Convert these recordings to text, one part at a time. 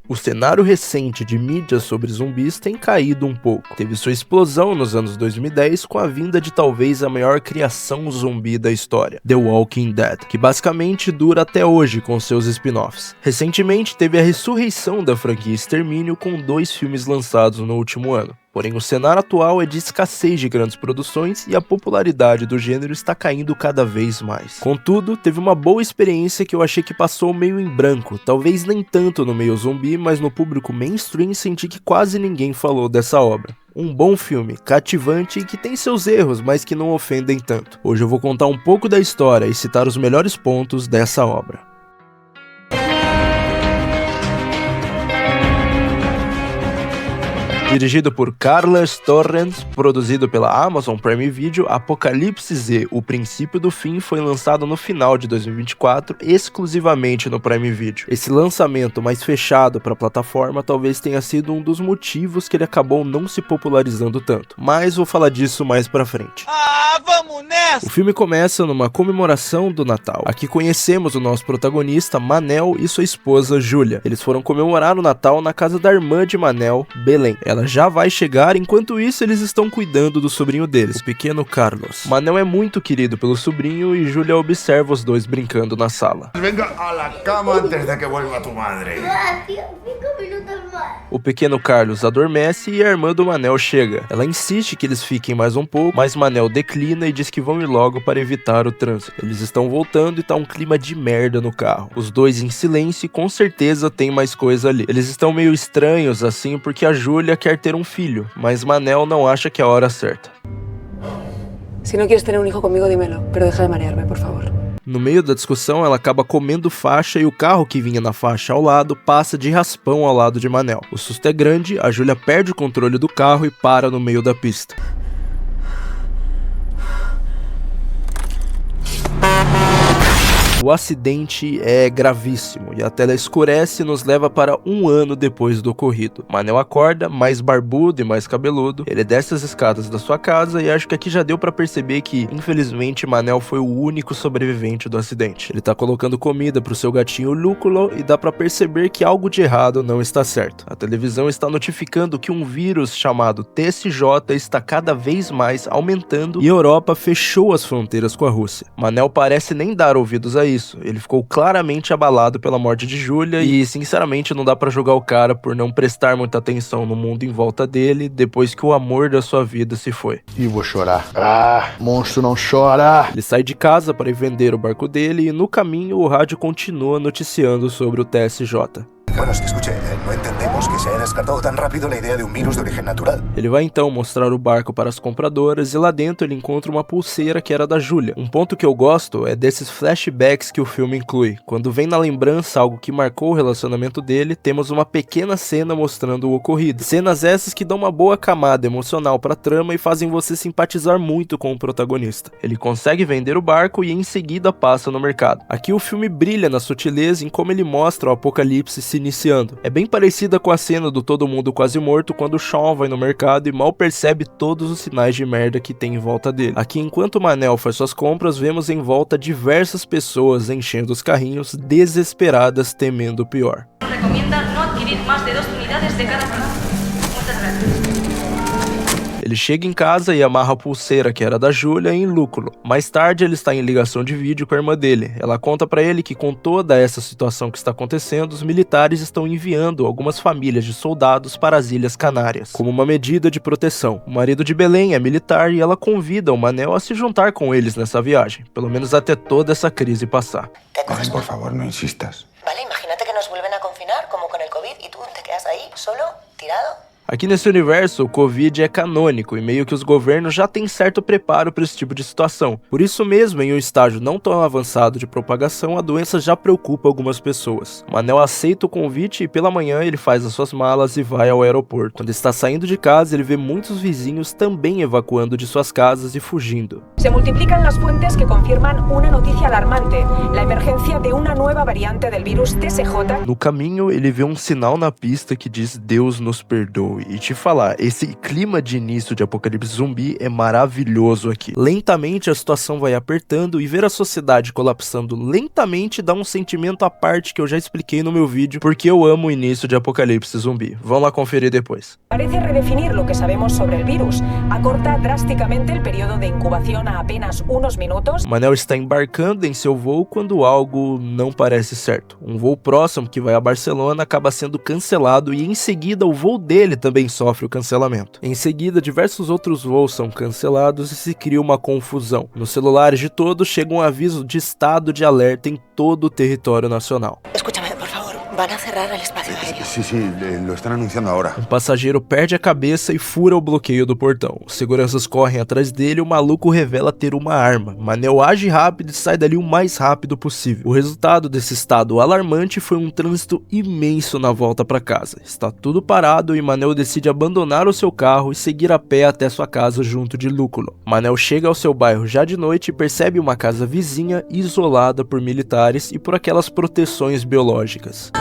O cenário recente de mídia sobre zumbis tem caído um pouco. Teve sua explosão nos anos 2010 com a vinda de talvez a maior criação zumbi da história, The Walking Dead, que basicamente dura até hoje com seus spin-offs. Recentemente teve a ressurreição da franquia Extermínio com 2 filmes lançados no último ano. Porém, o cenário atual é de escassez de grandes produções e a popularidade do gênero está caindo cada vez mais. Contudo, teve uma boa experiência que eu achei que passou meio em branco, talvez nem tanto no meio zumbi, mas no público mainstream senti que quase ninguém falou dessa obra. Um bom filme, cativante e que tem seus erros, mas que não ofendem tanto. Hoje eu vou contar um pouco da história e citar os melhores pontos dessa obra. Dirigido por Carles Torrens, produzido pela Amazon Prime Video, Apocalipse Z, O Princípio do Fim foi lançado no final de 2024, exclusivamente no Prime Video. Esse lançamento mais fechado para a plataforma talvez tenha sido um dos motivos que ele acabou não se popularizando tanto, mas vou falar disso mais pra frente. Vamos nessa! O filme começa numa comemoração do Natal. Aqui conhecemos o nosso protagonista, Manel, e sua esposa, Júlia. Eles foram comemorar o Natal na casa da irmã de Manel, Belém. Ela já vai chegar, enquanto isso eles estão cuidando do sobrinho deles, o pequeno Carlos. Manel é muito querido pelo sobrinho e Júlia observa os dois brincando na sala. Venga a la cama antes de que vuelva tu madre. O pequeno Carlos adormece e a irmã do Manel chega. Ela insiste que eles fiquem mais um pouco, mas Manel declina e diz que vão ir logo para evitar o trânsito. Eles estão voltando e tá um clima de merda no carro. Os dois em silêncio e com certeza tem mais coisa ali. Eles estão meio estranhos assim porque a Júlia quer ter um filho, mas Manel não acha que é a hora certa. Se não queres ter um filho comigo, dímelo, pero deja de marearme, por favor. No meio da discussão, ela acaba comendo faixa e o carro que vinha na faixa ao lado passa de raspão ao lado de Manel. O susto é grande, a Júlia perde o controle do carro e para no meio da pista. O acidente é gravíssimo e a tela escurece e nos leva para um ano depois do ocorrido. Manel acorda, mais barbudo e mais cabeludo. Ele desce as escadas da sua casa e acho que aqui já deu para perceber que, infelizmente, Manel foi o único sobrevivente do acidente. Ele tá colocando comida pro seu gatinho Lúculo e dá para perceber que algo de errado não está certo. A televisão está notificando que um vírus chamado TSJ está cada vez mais aumentando e a Europa fechou as fronteiras com a Rússia. Manel parece nem dar ouvidos a isso, ele ficou claramente abalado pela morte de Júlia e sinceramente não dá pra julgar o cara por não prestar muita atenção no mundo em volta dele depois que o amor da sua vida se foi. E vou chorar. Monstro não chora! Ele sai de casa para ir vender o barco dele e no caminho o rádio continua noticiando sobre o TSJ. Bueno, es que escuche, no entendemos que se haya descartado tan rápido la idea de un virus de origen natural. Ele vai então mostrar o barco para as compradoras e lá dentro ele encontra uma pulseira que era da Júlia. Um ponto que eu gosto é desses flashbacks que o filme inclui. Quando vem na lembrança algo que marcou o relacionamento dele, temos uma pequena cena mostrando o ocorrido. Cenas essas que dão uma boa camada emocional para a trama e fazem você simpatizar muito com o protagonista. Ele consegue vender o barco e em seguida passa no mercado. Aqui o filme brilha na sutileza em como ele mostra o apocalipse se iniciando. É bem parecida com a cena do Todo Mundo Quase Morto quando o Sean vai no mercado e mal percebe todos os sinais de merda que tem em volta dele. Aqui, enquanto o Manel faz suas compras, vemos em volta diversas pessoas enchendo os carrinhos, desesperadas, temendo o pior. Recomienda no adquirir más de 2 unidades de cada producto. Muchas gracias. Ele chega em casa e amarra a pulseira que era da Júlia em Lúculo. Mais tarde ele está em ligação de vídeo com a irmã dele. Ela conta pra ele que com toda essa situação que está acontecendo, os militares estão enviando algumas famílias de soldados para as Ilhas Canárias, como uma medida de proteção. O marido de Belém é militar e ela convida o Manel a se juntar com eles nessa viagem, pelo menos até toda essa crise passar. Belén, por favor, no insistas. Vale, imagínate que nos vuelven a confinar como con el COVID y tú te quedas ahí, solo, tirado. Aqui nesse universo, o Covid é canônico e meio que os governos já têm certo preparo para esse tipo de situação. Por isso mesmo, em um estágio não tão avançado de propagação, a doença já preocupa algumas pessoas. Manel aceita o convite e pela manhã ele faz as suas malas e vai ao aeroporto. Quando está saindo de casa, ele vê muitos vizinhos também evacuando de suas casas e fugindo. Se multiplican las fuentes que confirman una noticia alarmante, la emergencia de una nueva variante del virus TSJ. No caminho, ele vê um sinal na pista que diz Deus nos perdoe. viu. E te falar, esse clima de início de apocalipse zumbi é maravilhoso aqui. Lentamente a situação vai apertando e ver a sociedade colapsando lentamente dá um sentimento à parte que eu já expliquei no meu vídeo, porque eu amo o início de apocalipse zumbi. Vamos lá conferir depois. Parece redefinir lo que sabemos sobre el virus. Acorta drásticamente el periodo de incubación a apenas unos minutos. Manel está embarcando em seu voo quando algo não parece certo. Um voo próximo que vai a Barcelona acaba sendo cancelado e em seguida o voo dele também sofre o cancelamento. Em seguida, diversos outros voos são cancelados e se cria uma confusão. Nos celulares de todos chega um aviso de estado de alerta em todo o território nacional. Escúchame, por favor. Van a cerrar el espacio aéreo. Sí, lo están anunciando ahora. Um passageiro perde a cabeça e fura o bloqueio do portão. Os seguranças correm atrás dele e o maluco revela ter uma arma. Manel age rápido e sai dali o mais rápido possível. O resultado desse estado alarmante foi um trânsito imenso na volta para casa. Está tudo parado e Manel decide abandonar o seu carro e seguir a pé até sua casa junto de Lúculo. Manel chega ao seu bairro já de noite e percebe uma casa vizinha isolada por militares e por aquelas proteções biológicas.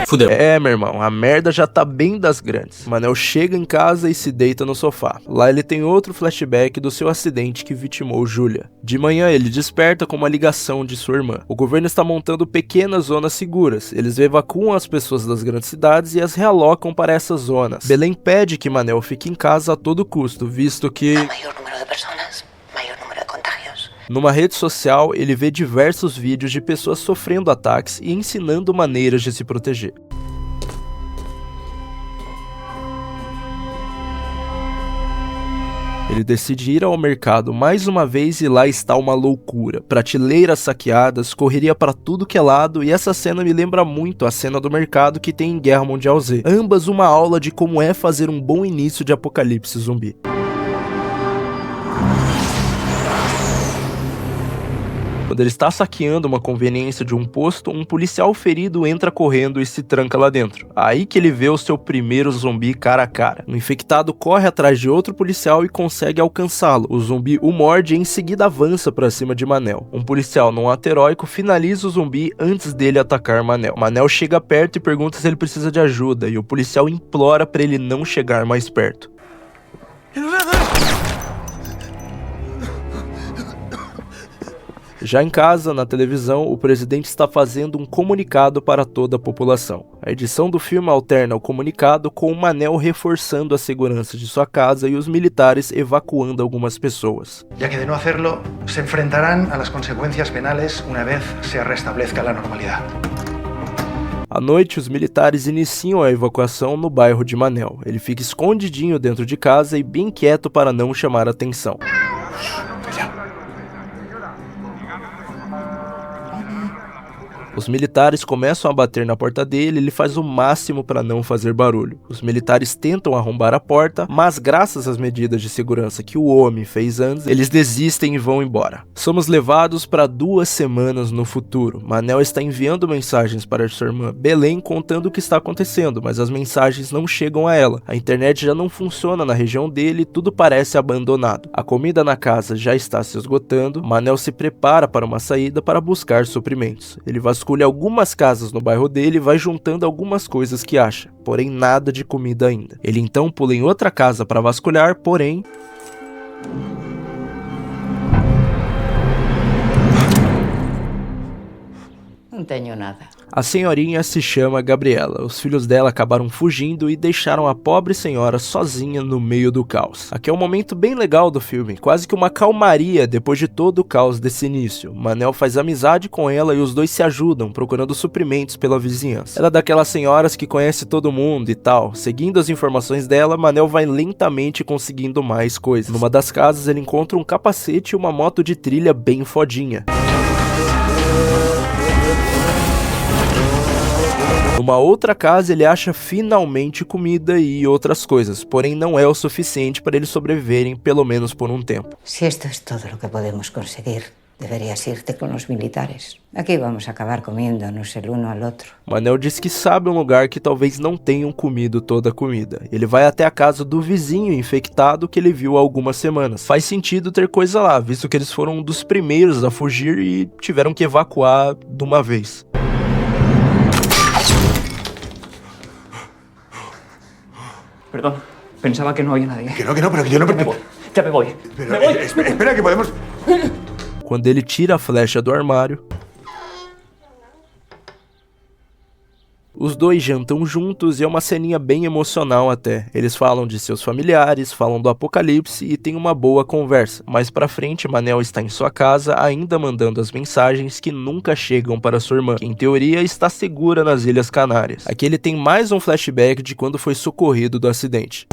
Fudeu. Meu irmão, a merda já tá bem das grandes. Manel chega em casa e se deita no sofá. Lá ele tem outro flashback do seu acidente que vitimou Julia. De manhã ele desperta com uma ligação de sua irmã. O governo está montando pequenas zonas seguras. Eles evacuam as pessoas das grandes cidades e as realocam para essas zonas. Belém pede que Manel fique em casa a todo custo, visto que... Numa rede social, ele vê diversos vídeos de pessoas sofrendo ataques e ensinando maneiras de se proteger. Ele decide ir ao mercado mais uma vez e lá está uma loucura. Prateleiras saqueadas, correria para tudo que é lado e essa cena me lembra muito a cena do mercado que tem em Guerra Mundial Z. Ambas uma aula de como é fazer um bom início de apocalipse zumbi. Quando ele está saqueando uma conveniência de um posto, um policial ferido entra correndo e se tranca lá dentro. Aí que ele vê o seu primeiro zumbi cara a cara. O infectado corre atrás de outro policial e consegue alcançá-lo. O zumbi o morde e em seguida avança para cima de Manel. Um policial num ato heróico finaliza o zumbi antes dele atacar Manel. Manel chega perto e pergunta se ele precisa de ajuda e o policial implora para ele não chegar mais perto. Já em casa, na televisão, o presidente está fazendo um comunicado para toda a população. A edição do filme alterna o comunicado com o Manel reforçando a segurança de sua casa e os militares evacuando algumas pessoas. Ya que de no hacerlo, se enfrentarán a las consecuencias penales una vez se restablezca la normalidad. À noite, os militares iniciam a evacuação no bairro de Manel. Ele fica escondidinho dentro de casa e bem quieto para não chamar atenção. Os militares começam a bater na porta dele e ele faz o máximo para não fazer barulho. Os militares tentam arrombar a porta, mas graças às medidas de segurança que o homem fez antes, eles desistem e vão embora. Somos levados para 2 semanas no futuro. Manel está enviando mensagens para sua irmã Belém contando o que está acontecendo, mas as mensagens não chegam a ela. A internet já não funciona na região dele e tudo parece abandonado. A comida na casa já está se esgotando. Manel se prepara para uma saída para buscar suprimentos. Ele vasculha algumas casas no bairro dele e vai juntando algumas coisas que acha, porém nada de comida ainda. Ele então pula em outra casa para vasculhar, porém... Não tenho nada. A senhorinha se chama Gabriela. Os filhos dela acabaram fugindo e deixaram a pobre senhora sozinha no meio do caos. Aqui é um momento bem legal do filme, quase que uma calmaria depois de todo o caos desse início. Manel faz amizade com ela e os dois se ajudam, procurando suprimentos pela vizinhança. Ela é daquelas senhoras que conhece todo mundo e tal. Seguindo as informações dela, Manel vai lentamente conseguindo mais coisas. Numa das casas ele encontra um capacete e uma moto de trilha bem fodinha. Numa outra casa ele acha finalmente comida e outras coisas, porém não é o suficiente para eles sobreviverem pelo menos por um tempo. Se esto es todo lo que podemos conseguir, deberías irte con los militares. Aquí vamos a acabar comiéndonos el uno al otro. Manel diz que sabe um lugar que talvez não tenham comido toda a comida. Ele vai até a casa do vizinho infectado que ele viu há algumas semanas. Faz sentido ter coisa lá, visto que eles foram um dos primeiros a fugir e tiveram que evacuar de uma vez. Perdón, pensaba que no había nadie. Que no, pero que yo no... Ya me voy. Pero, espera, que podemos... Quando ele tira a flecha do armário, os dois jantam juntos e é uma ceninha bem emocional até. Eles falam de seus familiares, falam do apocalipse e tem uma boa conversa. Mais pra frente, Manel está em sua casa, ainda mandando as mensagens que nunca chegam para sua irmã, que em teoria está segura nas Ilhas Canárias. Aqui ele tem mais um flashback de quando foi socorrido do acidente.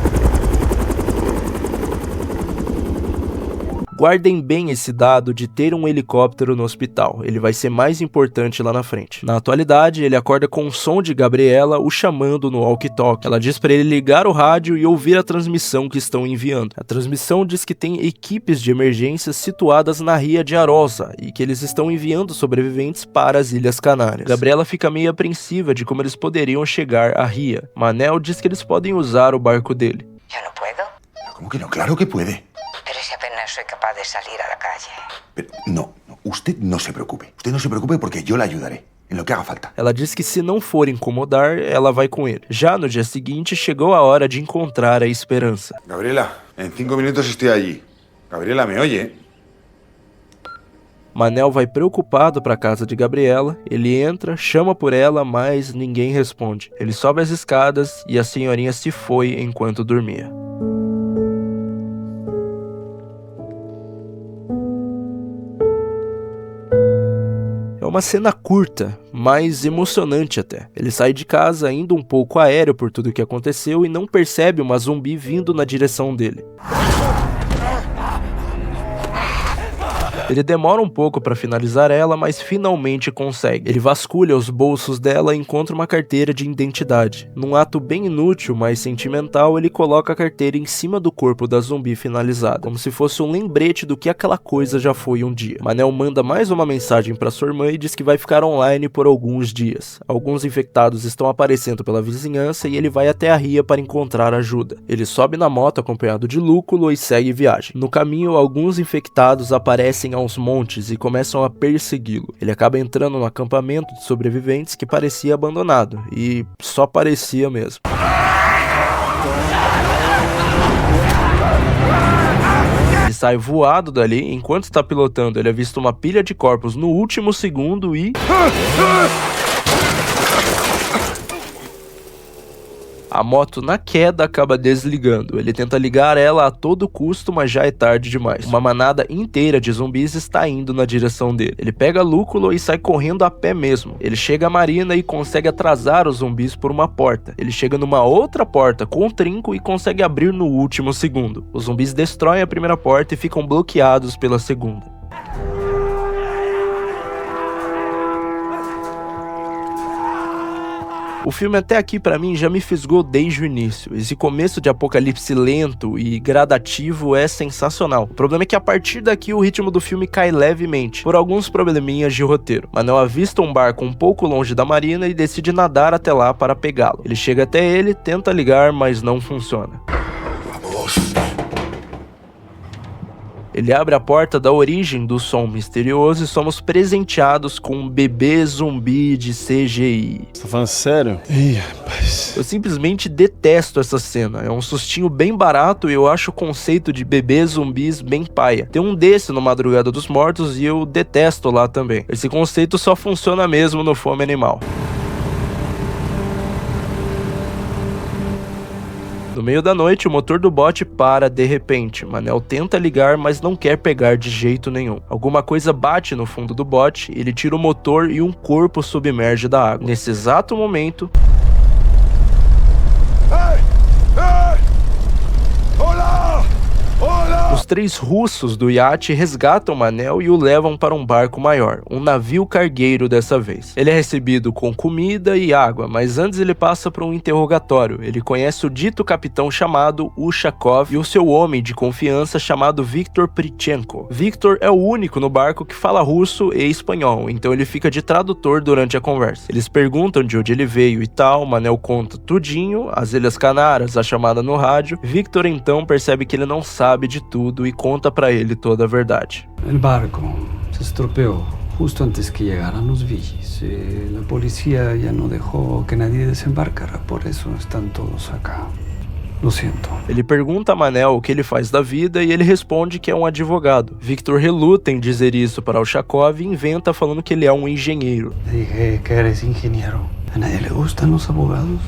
Guardem bem esse dado de ter um helicóptero no hospital, ele vai ser mais importante lá na frente. Na atualidade, ele acorda com o som de Gabriela o chamando no walkie-talkie. Ela diz para ele ligar o rádio e ouvir a transmissão que estão enviando. A transmissão diz que tem equipes de emergência situadas na Ria de Arosa e que eles estão enviando sobreviventes para as Ilhas Canárias. Gabriela fica meio apreensiva de como eles poderiam chegar à Ria. Manel diz que eles podem usar o barco dele. Yo no puedo, ¿Cómo que no? Claro que puede. pero si apenas soy capaz de salir a la calle. Pero no, usted no se preocupe. Usted no se preocupe porque yo la ayudaré. En lo que haga falta. Ela diz que se não for incomodar, ela vai com ele. Já no dia seguinte, chegou a hora de encontrar a esperança. Gabriela, en 5 minutos estoy allí. Gabriela, ¿me oye? Manel vai preocupado para a casa de Gabriela, ele entra, chama por ela, mas ninguém responde. Ele sobe as escadas e a senhorinha se foi enquanto dormia. É uma cena curta, mas emocionante até. Ele sai de casa indo um pouco aéreo por tudo que aconteceu e não percebe uma zumbi vindo na direção dele. Ele demora um pouco para finalizar ela, mas finalmente consegue. Ele vasculha os bolsos dela e encontra uma carteira de identidade. Num ato bem inútil, mas sentimental, ele coloca a carteira em cima do corpo da zumbi finalizada, como se fosse um lembrete do que aquela coisa já foi um dia. Manel manda mais uma mensagem para sua irmã e diz que vai ficar online por alguns dias. Alguns infectados estão aparecendo pela vizinhança e ele vai até a Ria para encontrar ajuda. Ele sobe na moto acompanhado de Lúculo e segue viagem. No caminho, alguns infectados aparecem aos montes e começam a persegui-lo. Ele acaba entrando no acampamento de sobreviventes que parecia abandonado, e só parecia mesmo. Ele sai voado dali, enquanto está pilotando ele avista uma pilha de corpos no último segundo e... A moto na queda acaba desligando. Ele tenta ligar ela a todo custo, mas já é tarde demais. Uma manada inteira de zumbis está indo na direção dele. Ele pega Lúculo e sai correndo a pé mesmo. Ele chega à marina e consegue atrasar os zumbis por uma porta. Ele chega numa outra porta com um trinco e consegue abrir no último segundo. Os zumbis destroem a primeira porta e ficam bloqueados pela segunda. O filme até aqui pra mim já me fisgou desde o início. Esse começo de apocalipse lento e gradativo é sensacional. O problema é que a partir daqui o ritmo do filme cai levemente, por alguns probleminhas de roteiro. Manel avista um barco um pouco longe da marina e decide nadar até lá para pegá-lo. Ele chega até ele, tenta ligar, mas não funciona. Ele abre a porta da origem do som misterioso e somos presenteados com um bebê zumbi de CGI. Você tá falando sério? Ih, rapaz. Eu simplesmente detesto essa cena. É um sustinho bem barato e eu acho o conceito de bebês zumbis bem paia. Tem um desse no Madrugada dos Mortos e eu detesto lá também. Esse conceito só funciona mesmo no Fome Animal. No meio da noite, o motor do bote para de repente. Manel tenta ligar, mas não quer pegar de jeito nenhum. Alguma coisa bate no fundo do bote, ele tira o motor e um corpo submerge da água. Nesse exato momento... Os três russos do iate resgatam Manel e o levam para um barco maior, um navio cargueiro dessa vez. Ele é recebido com comida e água, mas antes ele passa por um interrogatório. Ele conhece o dito capitão chamado Ushakov e o seu homem de confiança chamado Viktor Prichenko. Viktor é o único no barco que fala russo e espanhol, então ele fica de tradutor durante a conversa. Eles perguntam de onde ele veio e tal, Manel conta tudinho, as Ilhas Canárias, a chamada no rádio. Viktor então percebe que ele não sabe de tudo e conta pra ele toda a verdade. El barco se estropeó justo antes que llegaran los vigis. La policía ya no dejó que nadie desembarcara, por eso están todos acá. Lo siento. Ele pergunta a Manel o que ele faz da vida e ele responde que é um advogado. Victor reluta em dizer isso para Ushakov e inventa falando que ele é um engenheiro. Dije que eres ingeniero. ¿A nadie le gustan los abogados?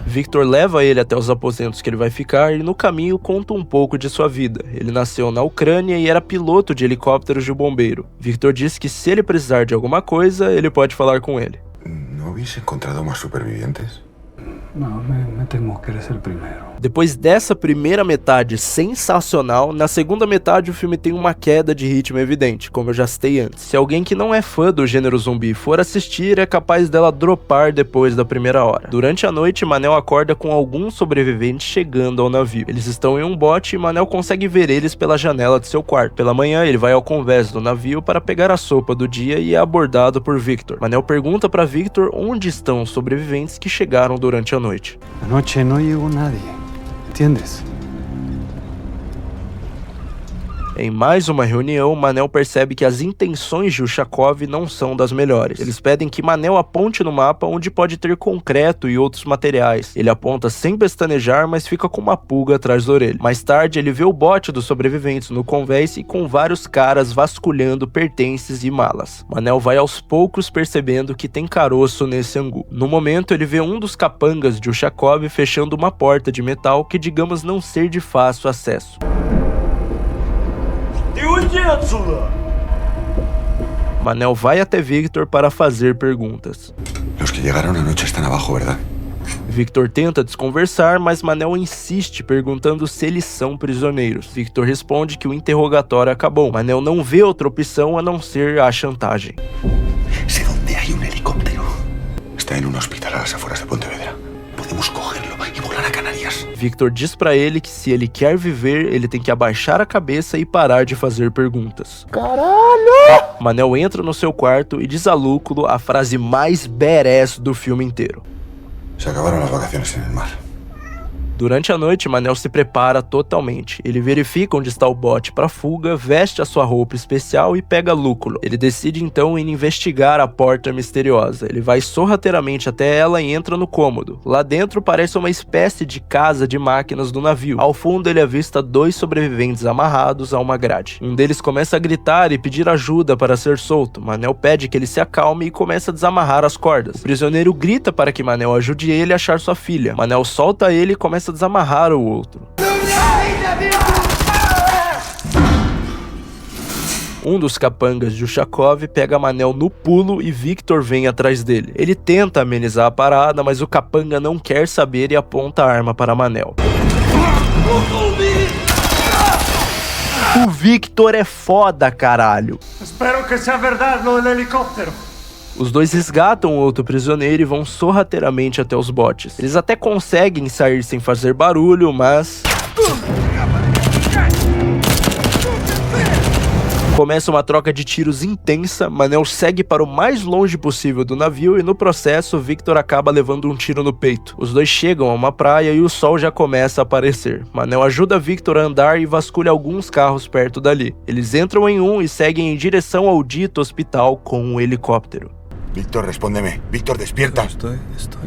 Victor leva ele até os aposentos que ele vai ficar e no caminho conta um pouco de sua vida. Ele nasceu na Ucrânia e era piloto de helicópteros de bombeiro. Victor diz que se ele precisar de alguma coisa, ele pode falar com ele. ¿No habéis encontrado más supervivientes? No, me temo que eres el primero. Depois dessa primeira metade sensacional, na segunda metade o filme tem uma queda de ritmo evidente, como eu já citei antes. Se alguém que não é fã do gênero zumbi for assistir, é capaz dela dropar depois da primeira hora. Durante a noite, Manel acorda com alguns sobreviventes chegando ao navio. Eles estão em um bote e Manel consegue ver eles pela janela de seu quarto. Pela manhã, ele vai ao convés do navio para pegar a sopa do dia e é abordado por Victor. Manel pergunta para Victor onde estão os sobreviventes que chegaram durante a noite. Anoche no llegó nadie. ¿Entiendes? Em mais uma reunião, Manel percebe que as intenções de Ushakov não são das melhores. Eles pedem que Manel aponte no mapa onde pode ter concreto e outros materiais. Ele aponta sem pestanejar, mas fica com uma pulga atrás da orelha. Mais tarde, ele vê o bote dos sobreviventes no convés e com vários caras vasculhando pertences e malas. Manel vai aos poucos percebendo que tem caroço nesse angu. No momento, ele vê um dos capangas de Ushakov fechando uma porta de metal que digamos não ser de fácil acesso. Manel vai até Victor para fazer perguntas. Los que llegaron anoche están abajo, ¿verdad? Victor tenta desconversar, mas Manel insiste perguntando se eles são prisioneiros. Victor responde que o interrogatório acabou. Manel não vê outra opção a não ser a chantagem. Sé dónde hay un helicóptero. Está en un hospital a las afueras de Pontevedra. Podemos cogerlo y volar a Canarias. Victor diz pra ele que se ele quer viver, ele tem que abaixar a cabeça e parar de fazer perguntas. Caralho! Manel entra no seu quarto e diz a Lúculo a frase mais badass do filme inteiro. Se acabaron las vacaciones en el mar. Durante a noite, Manel se prepara totalmente. Ele verifica onde está o bote para fuga, veste a sua roupa especial e pega Lúculo. Ele decide então ir investigar a porta misteriosa. Ele vai sorrateiramente até ela e entra no cômodo. Lá dentro parece uma espécie de casa de máquinas do navio. Ao fundo ele avista 2 sobreviventes amarrados a uma grade. Um deles começa a gritar e pedir ajuda para ser solto. Manel pede que ele se acalme e começa a desamarrar as cordas. O prisioneiro grita para que Manel ajude ele a achar sua filha. Manel solta ele e começa a desamarrar o outro. Um dos capangas de Ushakov pega Manel no pulo e Victor vem atrás dele. Ele tenta amenizar a parada, mas o capanga não quer saber e aponta a arma para Manel. O Victor é foda, caralho. Espero que seja verdade lo del helicóptero. Os dois resgatam o outro prisioneiro e vão sorrateiramente até os botes. Eles até conseguem sair sem fazer barulho, mas... Começa uma troca de tiros intensa, Manel segue para o mais longe possível do navio e no processo, Victor acaba levando um tiro no peito. Os dois chegam a uma praia e o sol já começa a aparecer. Manel ajuda Victor a andar e vasculha alguns carros perto dali. Eles entram em um e seguem em direção ao dito hospital com um helicóptero. Victor, respóndeme. Victor, despierta. Estoy.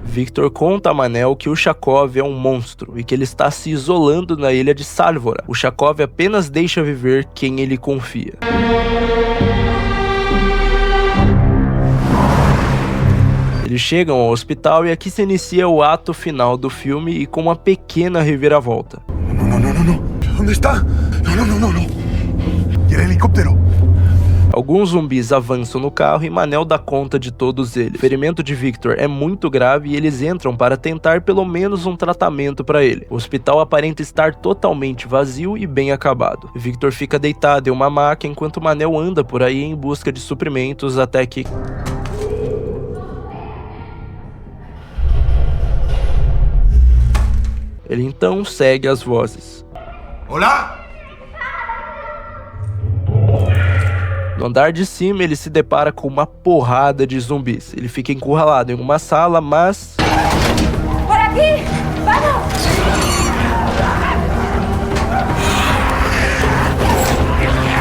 Victor conta a Manel que Ushakov é um monstro e que ele está se isolando na ilha de Sálvora. Ushakov apenas deixa viver quem ele confia. Eles chegam ao hospital e aqui se inicia o ato final do filme e com uma pequena reviravolta. No. ¿Dónde está? No. ¿Y el helicóptero? Alguns zumbis avançam no carro e Manel dá conta de todos eles. O ferimento de Victor é muito grave e eles entram para tentar pelo menos um tratamento para ele. O hospital aparenta estar totalmente vazio e bem acabado. Victor fica deitado em uma maca enquanto Manel anda por aí em busca de suprimentos até que... Ele então segue as vozes. Olá! No andar de cima, ele se depara com uma porrada de zumbis. Ele fica encurralado em uma sala, mas... ¡Por aquí! ¡Vamos!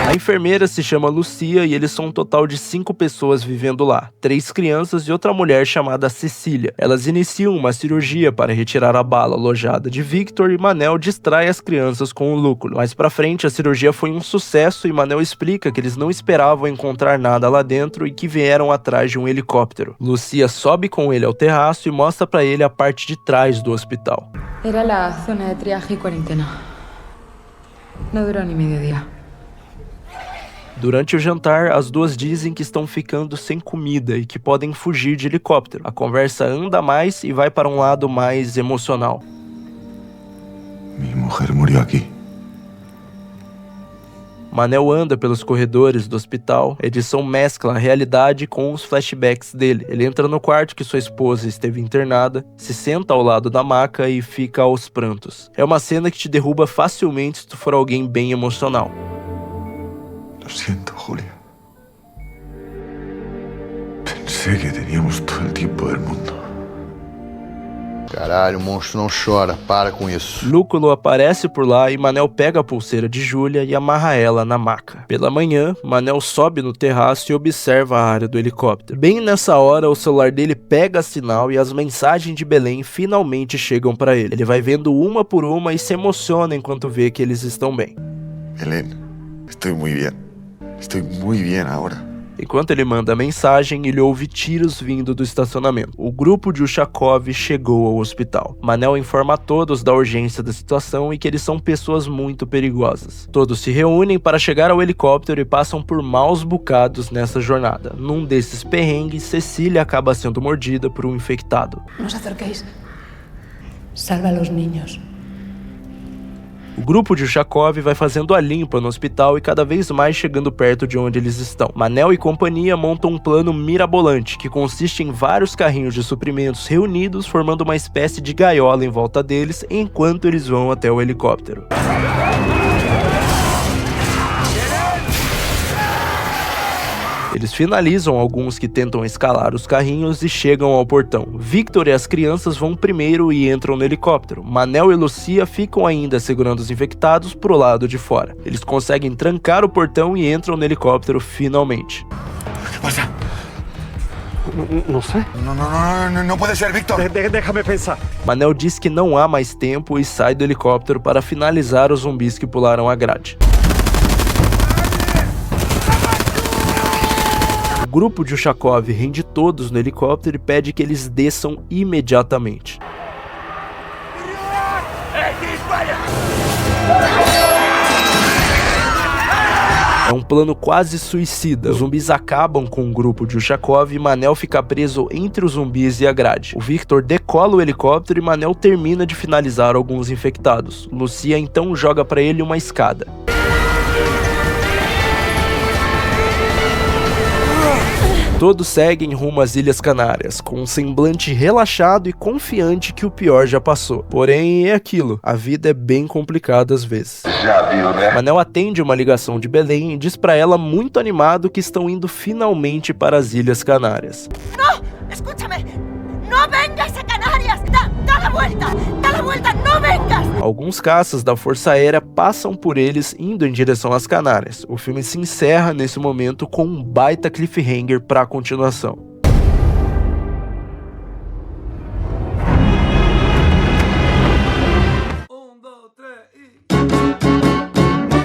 A enfermeira se chama Lucia e eles são um total de 5 pessoas vivendo lá, 3 crianças e outra mulher chamada Cecília. Elas iniciam uma cirurgia para retirar a bala alojada de Victor e Manel distrai as crianças com o Lúculo. Mais pra frente, a cirurgia foi um sucesso e Manel explica que eles não esperavam encontrar nada lá dentro e que vieram atrás de um helicóptero. Lucia sobe com ele ao terraço e mostra pra ele a parte de trás do hospital. Era la zona de triaje y cuarentena. No duró ni medio día. Durante o jantar, as duas dizem que estão ficando sem comida e que podem fugir de helicóptero. A conversa anda mais e vai para um lado mais emocional. Mi mujer murió aquí. Manel anda pelos corredores do hospital. A edição mescla a realidade com os flashbacks dele. Ele entra no quarto que sua esposa esteve internada, se senta ao lado da maca e fica aos prantos. É uma cena que te derruba facilmente se tu for alguém bem emocional. Lo siento, Julia. Pensé que teníamos todo el tiempo del mundo. Caralho, o monstro não chora, para com isso. Lúculo aparece por lá e Manel pega a pulseira de Júlia e amarra ela na maca. Pela manhã, Manel sobe no terraço e observa a área do helicóptero. Bem nessa hora, o celular dele pega sinal e as mensagens de Belém finalmente chegam pra ele. Ele vai vendo uma por uma e se emociona enquanto vê que eles estão bem. Belén, estou muy bien agora. Enquanto ele manda a mensagem, ele ouve tiros vindo do estacionamento. O grupo de Ushakov chegou ao hospital. Manel informa a todos da urgência da situação e que eles são pessoas muito perigosas. Todos se reúnem para chegar ao helicóptero e passam por maus bocados nessa jornada. Num desses perrengues, Cecília acaba sendo mordida por um infectado. Não se acerquéis. Salva a los niños. O grupo de Ushakov vai fazendo a limpa no hospital e cada vez mais chegando perto de onde eles estão. Manel e companhia montam um plano mirabolante, que consiste em vários carrinhos de suprimentos reunidos, formando uma espécie de gaiola em volta deles, enquanto eles vão até o helicóptero. Eles finalizam alguns que tentam escalar os carrinhos e chegam ao portão. Victor e as crianças vão primeiro e entram no helicóptero. Manel e Lucia ficam ainda segurando os infectados pro lado de fora. Eles conseguem trancar o portão e entram no helicóptero finalmente. O que passa? No sé. No puede ser, Victor. Déjame pensar. Manel diz que não há mais tempo e sai do helicóptero para finalizar os zumbis que pularam a grade. O grupo de Ushakov rende todos no helicóptero e pede que eles desçam imediatamente. É um plano quase suicida. Os zumbis acabam com o grupo de Ushakov e Manel fica preso entre os zumbis e a grade. O Victor decola o helicóptero e Manel termina de finalizar alguns infectados. Lucia então joga para ele uma escada. Todos seguem rumo às Ilhas Canárias, com um semblante relaxado e confiante que o pior já passou. Porém, é aquilo, a vida é bem complicada às vezes. Já viu, né? Manel atende uma ligação de Belém e diz pra ela muito animado que estão indo finalmente para as Ilhas Canárias. ¡No! ¡Escúchame! ¡No vengas a Canarias! ¡Da la vuelta! ¡No vengas! Alguns caças da Força Aérea passam por eles indo em direção às Canárias. O filme se encerra nesse momento com um baita cliffhanger para a continuação.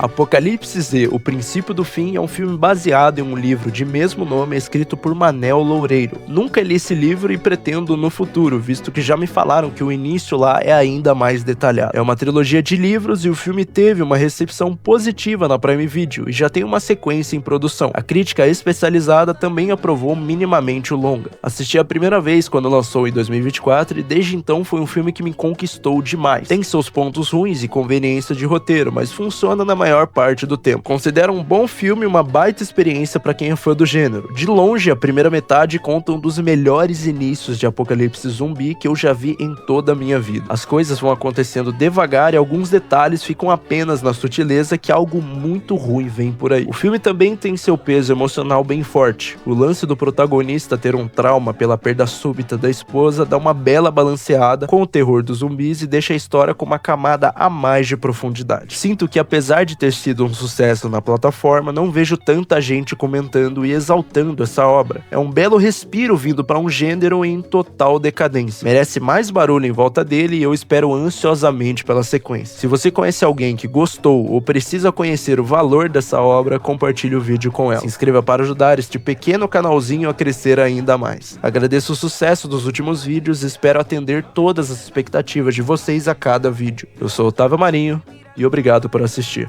Apocalipse Z, O Princípio do Fim é um filme baseado em um livro de mesmo nome escrito por Manel Loureiro. Nunca li esse livro e pretendo no futuro, visto que já me falaram que o início lá é ainda mais detalhado. É uma trilogia de livros e o filme teve uma recepção positiva na Prime Video e já tem uma sequência em produção. A crítica especializada também aprovou minimamente o longa. Assisti a primeira vez quando lançou em 2024 e desde então foi um filme que me conquistou demais. Tem seus pontos ruins e conveniência de roteiro, mas funciona na maior parte do tempo. Considero um bom filme e uma baita experiência para quem é fã do gênero. De longe, a primeira metade conta um dos melhores inícios de apocalipse zumbi que eu já vi em toda a minha vida. As coisas vão acontecendo devagar e alguns detalhes ficam apenas na sutileza que algo muito ruim vem por aí. O filme também tem seu peso emocional bem forte. O lance do protagonista ter um trauma pela perda súbita da esposa dá uma bela balanceada com o terror dos zumbis e deixa a história com uma camada a mais de profundidade. Sinto que apesar de ter ter sido um sucesso na plataforma, não vejo tanta gente comentando e exaltando essa obra. É um belo respiro vindo para um gênero em total decadência. Merece mais barulho em volta dele e eu espero ansiosamente pela sequência. Se você conhece alguém que gostou ou precisa conhecer o valor dessa obra, compartilhe o vídeo com ela. Se inscreva para ajudar este pequeno canalzinho a crescer ainda mais. Agradeço o sucesso dos últimos vídeos e espero atender todas as expectativas de vocês a cada vídeo. Eu sou Otávio Marinho e obrigado por assistir.